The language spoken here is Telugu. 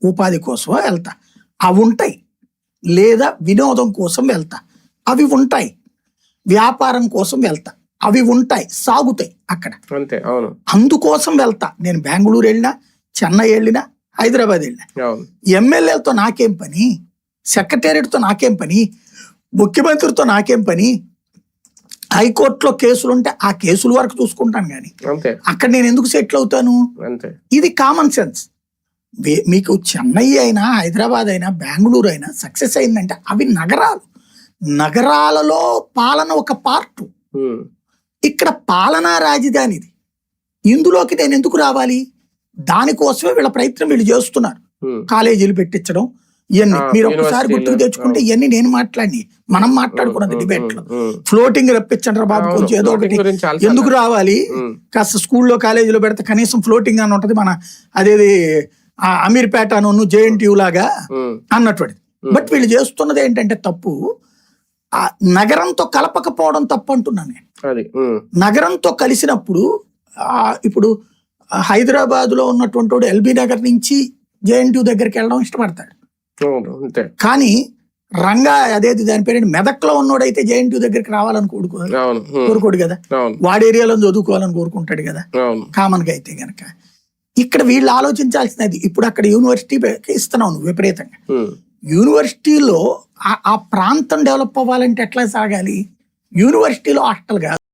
ఉపాధి కోసమో వెళ్తా, అవి ఉంటాయి. లేదా వినోదం కోసం వెళ్తా, అవి ఉంటాయి. వ్యాపారం కోసం వెళ్తా, అవి ఉంటాయి, సాగుతాయి అక్కడ. అంతే, అవును. అందుకోసం వెళ్తా. నేను బెంగళూరు వెళ్ళినా, చెన్నై వెళ్ళినా, హైదరాబాద్ వెళ్ళినా. ఎమ్మెల్యేలతో నాకేం పని, సెక్రటేరియట్తో నాకేం పని, ముఖ్యమంత్రితో నాకేం పని. హైకోర్టులో కేసులు ఉంటే ఆ కేసుల వరకు చూసుకుంటాను, కానీ అక్కడ నేను ఎందుకు సెటిల్ అవుతాను? ఇది కామన్ సెన్స్. మీకు చెన్నై అయినా, హైదరాబాద్ అయినా, బెంగళూరు అయినా సక్సెస్ అయిందంటే అవి నగరాలు. నగరాలలో పాలన ఒక పార్టు. ఇక్కడ పాలనా రాజధానిది. ఇందులోకి నేను ఎందుకు రావాలి? దానికోసమే వీళ్ళ ప్రయత్నం వీళ్ళు చేస్తున్నారు. కాలేజీలు పెట్టించడం ఇవన్నీ మీరు ఒక్కసారి గుర్తుకు తెచ్చుకుంటే ఇవన్నీ నేను మాట్లాడి మనం మాట్లాడుకున్నది డిబేట్ లో. ఫ్లోటింగ్ రప్పించండి రా బాబు, కొంచెం ఏదో ఒకటి. ఎందుకు రావాలి? కాస్త స్కూల్లో కాలేజీలో పెడితే కనీసం ఫ్లోటింగ్ అని ఉంటది. మన అదేది అమీర్పేట అను JNTU లాగా అన్నటువంటి. బట్ వీళ్ళు చేస్తున్నది ఏంటంటే తప్పు. ఆ నగరంతో కలపకపోవడం తప్పు అంటున్నాను నేను. నగరంతో కలిసినప్పుడు ఇప్పుడు హైదరాబాద్ లో ఉన్నటువంటి వాడు LB నగర్ నుంచి JNTU దగ్గరికి వెళ్ళడం ఇష్టపడతాడు. కానీ రంగా అదేది దాని పేరు మెదక్లో ఉన్నోడైతే JNTU దగ్గరికి రావాలని కోరుకోడు కదా. వాడి ఏరియాలో చదువుకోవాలని కోరుకుంటాడు కదా కామన్ గా. అయితే గనక ఇక్కడ వీళ్ళు ఆలోచించాల్సినది, ఇప్పుడు అక్కడ యూనివర్సిటీ ఇస్తున్నావు నువ్వు విపరీతంగా. యూనివర్సిటీలో ఆ ప్రాంతం డెవలప్ అవ్వాలంటే ఎట్లా సాగాలి? యూనివర్సిటీలో హాస్టల్ కాదు.